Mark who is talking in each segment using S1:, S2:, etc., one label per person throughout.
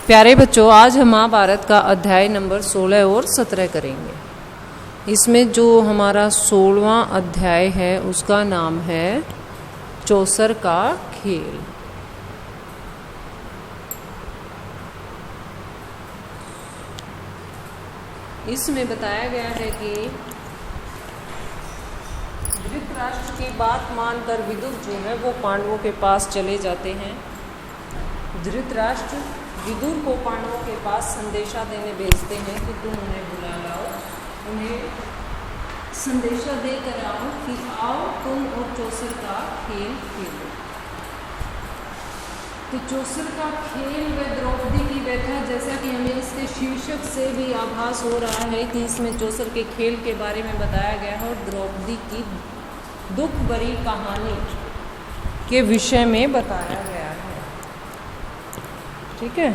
S1: प्यारे बच्चों, आज हम महाभारत का अध्याय नंबर 16 और 17 करेंगे। इसमें जो हमारा 16वां अध्याय है उसका नाम है चौसर का खेल। इसमें बताया गया है कि धृतराष्ट्र की बात मानकर विदुर जो है वो पांडवों के पास चले जाते हैं। धृतराष्ट्र विदुर को पांडवों के पास संदेशा देने भेजते हैं कि तुम उन्हें बुला लाओ, उन्हें संदेशा देकर आओ कि आओ तुम और चौसर का खेल खेलो। तो चौसर का खेल व द्रौपदी की व्यथा, जैसा कि हमें इसके शीर्षक से भी आभास हो रहा है कि इसमें चौसर के खेल के बारे में बताया गया है और द्रौपदी की दुख भरी कहानी के विषय में बताया गया है। ठीक है।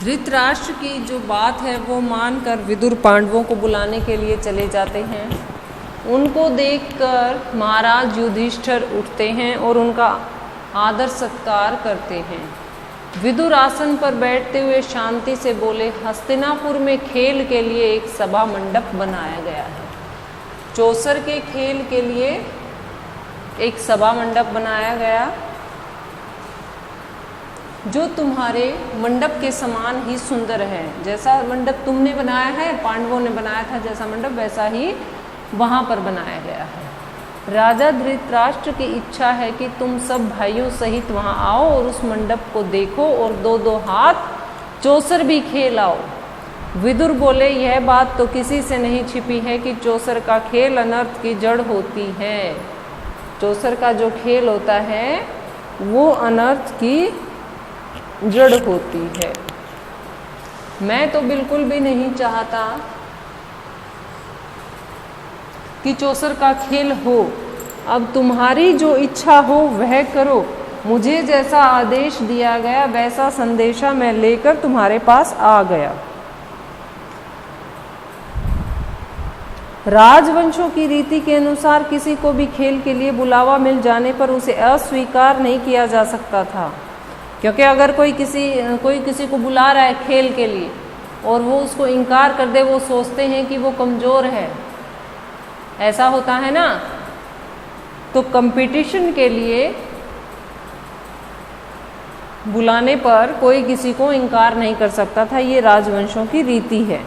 S1: धृतराष्ट्र की जो बात है वो मानकर विदुर पांडवों को बुलाने के लिए चले जाते हैं। उनको देखकर महाराज युधिष्ठिर उठते हैं और उनका आदर सत्कार करते हैं। विदुर आसन पर बैठते हुए शांति से बोले, हस्तिनापुर में खेल के लिए एक सभा मंडप बनाया गया है। चौसर के खेल के लिए एक सभा मंडप बनाया गया जो तुम्हारे मंडप के समान ही सुंदर है। जैसा मंडप तुमने बनाया है, पांडवों ने बनाया था जैसा मंडप, वैसा ही वहाँ पर बनाया गया है। राजा धृतराष्ट्र की इच्छा है कि तुम सब भाइयों सहित वहाँ आओ और उस मंडप को देखो और दो दो हाथ चौसर भी खेल आओ। विदुर बोले, यह बात तो किसी से नहीं छिपी है कि चौसर का खेल अनर्थ की जड़ होती है। चौसर का जो खेल होता है वो अनर्थ की जड़ होती है। मैं तो बिल्कुल भी नहीं चाहता कि चौसर का खेल हो। अब तुम्हारी जो इच्छा हो वह करो। मुझे जैसा आदेश दिया गया वैसा संदेशा मैं लेकर तुम्हारे पास आ गया। राजवंशों की रीति के अनुसार किसी को भी खेल के लिए बुलावा मिल जाने पर उसे अस्वीकार नहीं किया जा सकता था, क्योंकि अगर कोई किसी को बुला रहा है खेल के लिए और वो उसको इनकार कर दे, वो सोचते हैं कि वो कमज़ोर है। ऐसा होता है ना। तो कंपटीशन के लिए बुलाने पर कोई किसी को इनकार नहीं कर सकता था। ये राजवंशों की रीति है।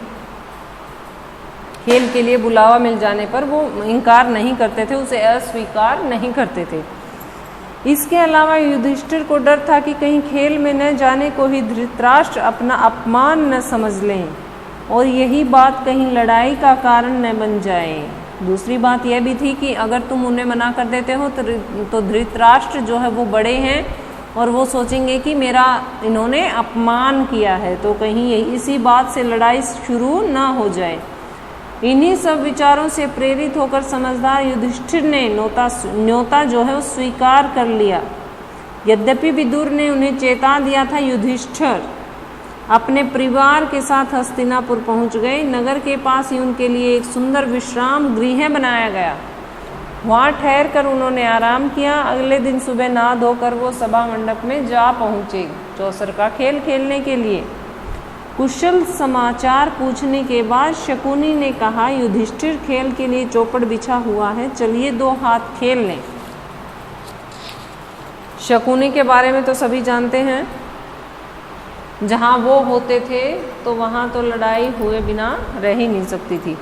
S1: खेल के लिए बुलावा मिल जाने पर वो इनकार नहीं करते थे, उसे अस्वीकार नहीं करते थे। इसके अलावा युधिष्ठिर को डर था कि कहीं खेल में न जाने को ही धृतराष्ट्र अपना अपमान न समझ लें और यही बात कहीं लड़ाई का कारण न बन जाए। दूसरी बात यह भी थी कि अगर तुम उन्हें मना कर देते हो तो धृतराष्ट्र जो है वो बड़े हैं और वो सोचेंगे कि मेरा इन्होंने अपमान किया है, तो कहीं इसी बात से लड़ाई शुरू ना हो जाए। इन्हीं सब विचारों से प्रेरित होकर समझदार युधिष्ठिर ने न्योता जो है वो स्वीकार कर लिया। यद्यपि विदुर ने उन्हें चेता दिया था, युधिष्ठिर अपने परिवार के साथ हस्तिनापुर पहुंच गए। नगर के पास ही उनके लिए एक सुंदर विश्राम गृह बनाया गया। वहां ठहर कर उन्होंने आराम किया। अगले दिन सुबह नहा धोकर वो सभा मंडप में जा पहुंचे चौसर का खेल खेलने के लिए। कुशल समाचार पूछने के बाद शकुनी ने कहा, युधिष्ठिर खेल के लिए चौपड़ बिछा हुआ है, चलिए दो हाथ खेल लें। शकुनी के बारे में तो सभी जानते हैं। जहाँ वो होते थे तो वहाँ तो लड़ाई हुए बिना रह ही नहीं सकती थी।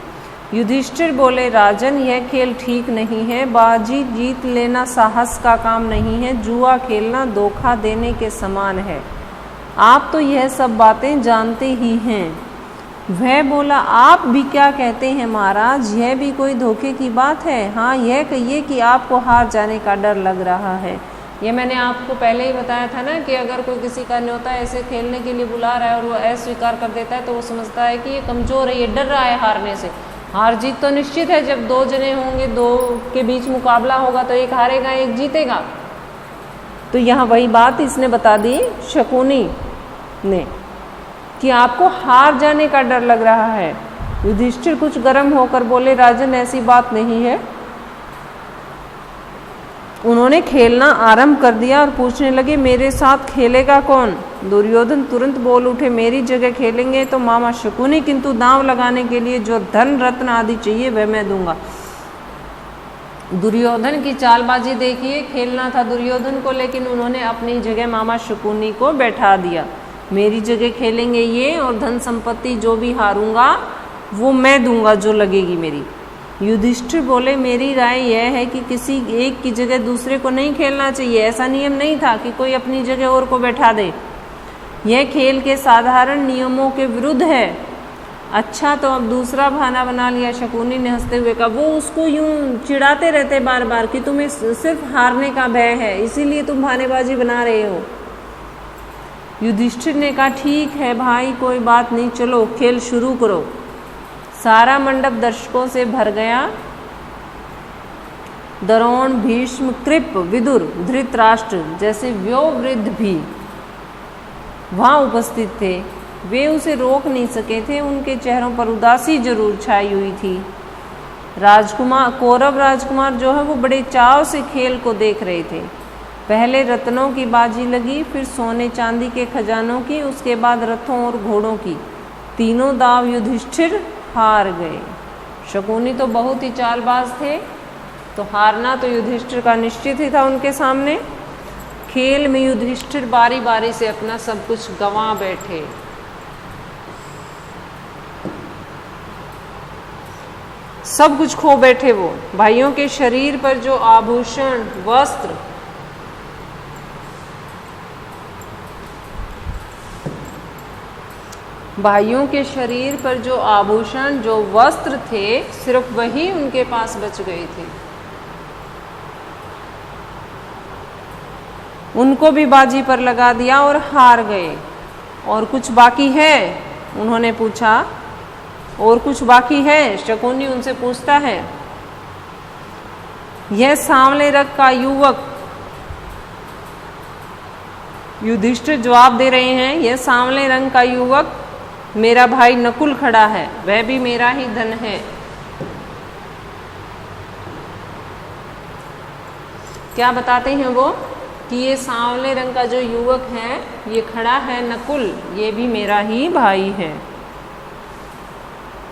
S1: युधिष्ठिर बोले, राजन यह खेल ठीक नहीं है। बाजी जीत लेना साहस का काम नहीं है, जुआ खेलना धोखा देने के समान है। आप तो यह सब बातें जानते ही हैं। वह बोला, आप भी क्या कहते हैं महाराज, यह भी कोई धोखे की बात है? हाँ, यह कहिए कि आपको हार जाने का डर लग रहा है। ये मैंने आपको पहले ही बताया था ना कि अगर कोई किसी का न्योता ऐसे खेलने के लिए बुला रहा है और वो अस्वीकार कर देता है तो वो समझता है कि ये कमज़ोर है, ये डर रहा है हारने से। हार जीत तो निश्चित है। जब दो जने होंगे, दो के बीच मुकाबला होगा तो एक हारेगा एक जीतेगा। तो यहाँ वही बात इसने बता दी शकुनी ने कि आपको हार जाने का डर लग रहा है। युधिष्ठिर कुछ गर्म होकर बोले, राजन ऐसी बात नहीं है। उन्होंने खेलना आरंभ कर दिया और पूछने लगे, मेरे साथ खेलेगा कौन? दुर्योधन तुरंत बोल उठे, मेरी जगह खेलेंगे तो मामा शकुनी, किंतु दांव लगाने के लिए जो धन रत्न आदि चाहिए वह मैं दूंगा। दुर्योधन की चालबाजी देखिए, खेलना था दुर्योधन को, लेकिन उन्होंने अपनी जगह मामा शकुनी को बैठा दिया। मेरी जगह खेलेंगे ये, और धन संपत्ति जो भी हारूंगा वो मैं दूंगा, जो लगेगी मेरी। युधिष्ठिर बोले, मेरी राय यह है कि किसी एक की जगह दूसरे को नहीं खेलना चाहिए। ऐसा नियम नहीं था कि कोई अपनी जगह और को बैठा दे। यह खेल के साधारण नियमों के विरुद्ध है। अच्छा, तो अब दूसरा बहाना बना लिया। शकुनी ने हंसते हुए कहा, वो उसको यूं चिढ़ाते रहते बार बार कि तुम्हें सिर्फ हारने का भय है, इसीलिए तुम बहानेबाजी बना रहे हो। युधिष्ठिर ने कहा, ठीक है भाई, कोई बात नहीं, चलो खेल शुरू करो। सारा मंडप दर्शकों से भर गया। द्रोण, भीष्म, कृप, विदुर, धृतराष्ट्र जैसे व्योवृद्ध भी वहां उपस्थित थे। वे उसे रोक नहीं सके थे। उनके चेहरों पर उदासी जरूर छाई हुई थी। राजकुमार, कौरव राजकुमार जो है वो बड़े चाव से खेल को देख रहे थे। पहले रत्नों की बाजी लगी, फिर सोने चांदी के खजानों की, उसके बाद रथों और घोड़ों की। तीनों दाव युधिष्ठिर हार गए। शकुनी तो बहुत ही चालबाज थे, तो हारना तो युधिष्ठिर का निश्चित ही था उनके सामने। खेल में युधिष्ठिर बारी बारी से अपना सब कुछ गंवा बैठे। सब कुछ खो बैठे वो। भाइयों के शरीर पर जो आभूषण, वस्त्र, भाइयों के शरीर पर जो आभूषण, जो वस्त्र थे, सिर्फ वही उनके पास बच गए थे। उनको भी बाजी पर लगा दिया और हार गए। और कुछ बाकी है? उन्होंने पूछा। और कुछ बाकी है? शकुनी उनसे पूछता है। यह सांवले रंग का युवक, युधिष्ठिर जवाब दे रहे हैं, यह सांवले रंग का युवक मेरा भाई नकुल खड़ा है, वह भी मेरा ही धन है। क्या बताते हैं वो? कि ये सांवले रंग का जो युवक है, ये खड़ा है नकुल, ये भी मेरा ही भाई है।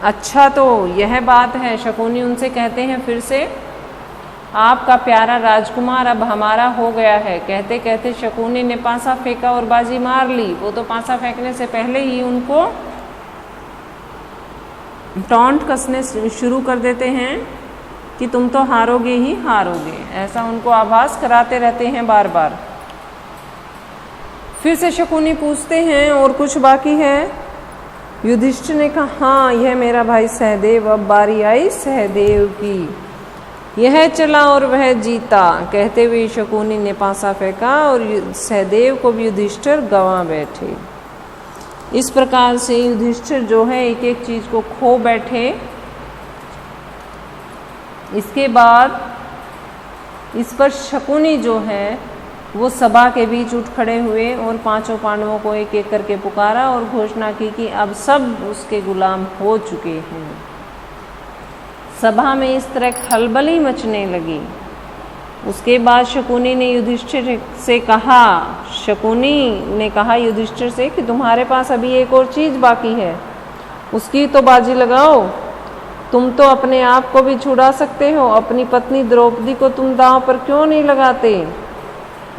S1: अच्छा, तो यह बात है। शकुनी उनसे कहते हैं फिर से, आपका प्यारा राजकुमार अब हमारा हो गया है। कहते कहते शकुनी ने पासा फेंका और बाजी मार ली। वो तो पासा फेंकने से पहले ही उनको टॉन्ट कसने शुरू कर देते हैं कि तुम तो हारोगे ही हारोगे। ऐसा उनको आभास कराते रहते हैं बार बार। फिर से शकुनी पूछते हैं, और कुछ बाकी है? युधिष्ठिर ने कहा, हाँ, यह मेरा भाई सहदेव। अब बारी आई सहदेव की। यह चला और वह जीता। कहते हुए शकुनी ने पासा फेंका और सहदेव को भी युधिष्ठिर गंवा बैठे। इस प्रकार से युधिष्ठिर जो है एक एक चीज को खो बैठे। इसके बाद इस पर शकुनी जो है वो सभा के बीच उठ खड़े हुए और पांचों पांडवों को एक एक करके पुकारा और घोषणा की कि अब सब उसके गुलाम हो चुके हैं। सभा में इस तरह खलबली मचने लगी। उसके बाद शकुनी ने युधिष्ठिर से कहा, शकुनी ने कहा युधिष्ठिर से कि तुम्हारे पास अभी एक और चीज बाकी है, उसकी तो बाजी लगाओ। तुम तो अपने आप को भी छुड़ा सकते हो, अपनी पत्नी द्रौपदी को तुम दांव पर क्यों नहीं लगाते?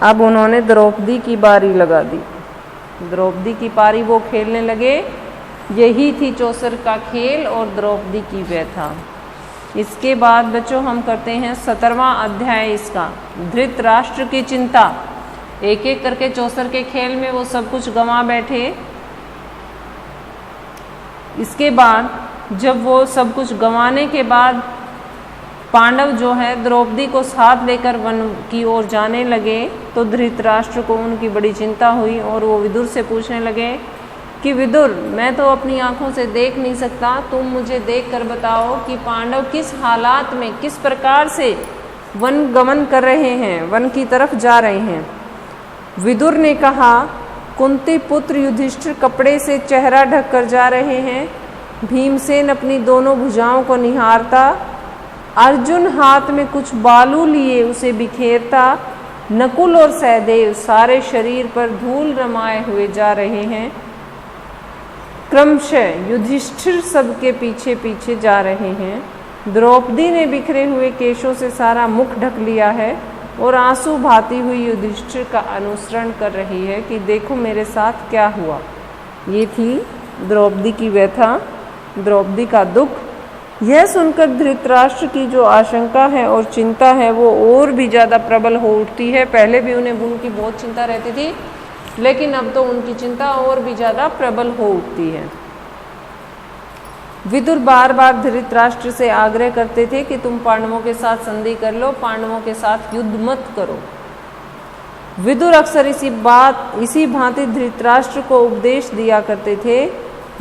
S1: अब उन्होंने द्रौपदी की बारी लगा दी। द्रौपदी की पारी वो खेलने लगे। यही थी चौसर का खेल और द्रौपदी की व्यथा। इसके बाद बच्चों हम करते हैं 17वां अध्याय इसका, धृतराष्ट्र की चिंता। एक एक करके चौसर के खेल में वो सब कुछ गंवा बैठे। इसके बाद जब वो सब कुछ गंवाने के बाद पांडव जो है द्रौपदी को साथ लेकर वन की ओर जाने लगे, तो धृतराष्ट्र को उनकी बड़ी चिंता हुई और वो विदुर से पूछने लगे कि विदुर, मैं तो अपनी आंखों से देख नहीं सकता, तुम मुझे देख कर बताओ कि पांडव किस हालात में, किस प्रकार से वन गमन कर रहे हैं, वन की तरफ जा रहे हैं। विदुर ने कहा, कुंती पुत्र युधिष्ठिर कपड़े से चेहरा ढक कर जा रहे हैं। भीमसेन अपनी दोनों भुजाओं को निहारता अर्जुन हाथ में कुछ बालू लिए उसे बिखेरता। नकुल और सहदेव सारे शरीर पर धूल रमाए हुए जा रहे हैं। क्रमशः युधिष्ठिर सबके पीछे पीछे जा रहे हैं। द्रौपदी ने बिखरे हुए केशों से सारा मुख ढक लिया है और आंसू बहाती हुई युधिष्ठिर का अनुसरण कर रही है कि देखो मेरे साथ क्या हुआ। ये थी द्रौपदी की व्यथा, द्रौपदी का दुख। यह सुनकर धृतराष्ट्र की जो आशंका है और चिंता है वो और भी ज़्यादा प्रबल हो उठती है। पहले भी उन्हें उनकी बहुत चिंता रहती थी, लेकिन अब तो उनकी चिंता और भी ज़्यादा प्रबल हो उठती है। विदुर बार बार धृतराष्ट्र से आग्रह करते थे कि तुम पांडवों के साथ संधि कर लो, पांडवों के साथ युद्ध मत करो। विदुर अक्सर इसी भांति धृतराष्ट्र को उपदेश दिया करते थे।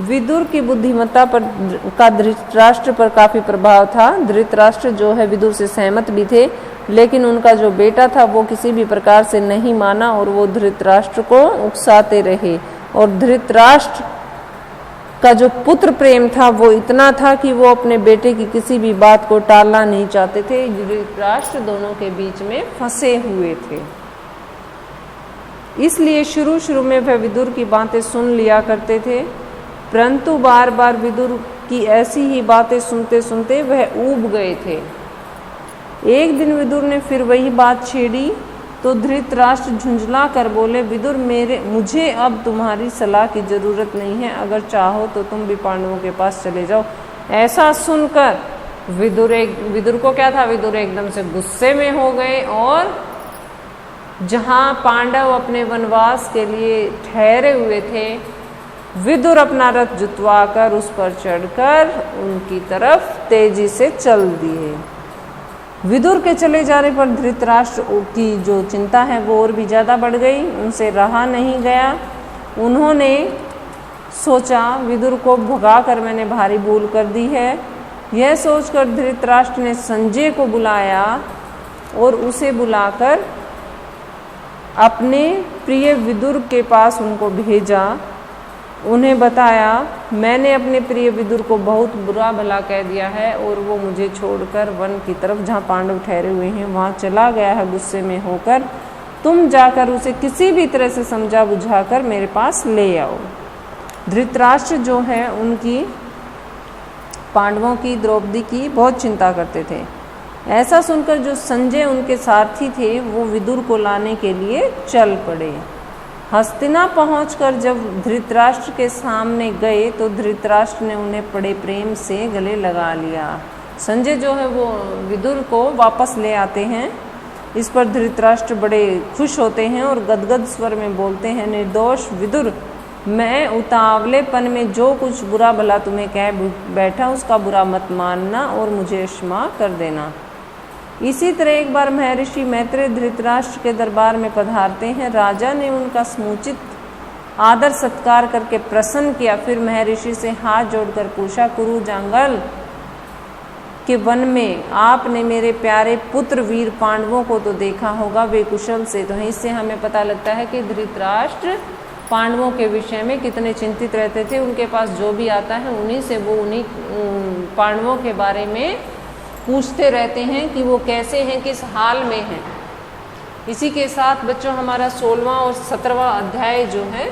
S1: विदुर की बुद्धिमत्ता का धृतराष्ट्र पर काफी प्रभाव था। धृतराष्ट्र जो है विदुर से सहमत भी थे, लेकिन उनका जो बेटा था वो किसी भी प्रकार से नहीं माना और वो धृतराष्ट्र को उकसाते रहे। और धृतराष्ट्र का जो पुत्र प्रेम था वो इतना था कि वो अपने बेटे की किसी भी बात को टालना नहीं चाहते थे। धृतराष्ट्र दोनों के बीच में फंसे हुए थे, इसलिए शुरू शुरू में वह विदुर की बातें सुन लिया करते थे, परंतु बार बार विदुर की ऐसी ही बातें सुनते सुनते वह ऊब गए थे। एक दिन विदुर ने फिर वही बात छेड़ी तो धृतराष्ट्र झुंझला कर बोले, विदुर मुझे अब तुम्हारी सलाह की जरूरत नहीं है, अगर चाहो तो तुम भी पांडवों के पास चले जाओ। ऐसा सुनकर विदुर को क्या था, विदुर एकदम से गुस्से में हो गए और जहां पांडव अपने वनवास के लिए ठहरे हुए थे, विदुर अपना रथ जुतवाकर उस पर चढ़कर उनकी तरफ तेजी से चल दिए। विदुर के चले जाने पर धृतराष्ट्र की जो चिंता है वो और भी ज़्यादा बढ़ गई, उनसे रहा नहीं गया। उन्होंने सोचा विदुर को भगाकर मैंने भारी भूल कर दी है। यह सोचकर धृतराष्ट्र ने संजय को बुलाया और उसे बुलाकर अपने प्रिय विदुर के पास उनको भेजा। उन्हें बताया, मैंने अपने प्रिय विदुर को बहुत बुरा भला कह दिया है और वो मुझे छोड़कर वन की तरफ जहाँ पांडव ठहरे हुए हैं वहाँ चला गया है गुस्से में होकर। तुम जाकर उसे किसी भी तरह से समझा बुझाकर मेरे पास ले आओ। धृतराष्ट्र जो है उनकी पांडवों की, द्रौपदी की बहुत चिंता करते थे। ऐसा सुनकर जो संजय उनके सारथी थे वो विदुर को लाने के लिए चल पड़े। हस्तिना पहुंचकर जब धृतराष्ट्र के सामने गए तो धृतराष्ट्र ने उन्हें बड़े प्रेम से गले लगा लिया। संजय जो है वो विदुर को वापस ले आते हैं। इस पर धृतराष्ट्र बड़े खुश होते हैं और गदगद स्वर में बोलते हैं, निर्दोष विदुर, मैं उतावलेपन में जो कुछ बुरा भला तुम्हें कह बैठा उसका बुरा मत मानना और मुझे क्षमा कर देना। इसी तरह एक बार महर्षि मैत्रेय धृतराष्ट्र के दरबार में पधारते हैं। राजा ने उनका समुचित आदर सत्कार करके प्रसन्न किया। फिर महर्षि से हाथ जोड़कर पूछा, कुरु जंगल के वन में आपने मेरे प्यारे पुत्र वीर पांडवों को तो देखा होगा, वे कुशल से तो हैं। इससे हमें पता लगता है कि धृतराष्ट्र पांडवों के विषय में कितने चिंतित रहते थे। उनके पास जो भी आता है उन्हीं से वो उन्हीं पांडवों के बारे में पूछते रहते हैं कि वो कैसे हैं, किस हाल में हैं। इसी के साथ बच्चों हमारा 16वां और 17वां अध्याय जो है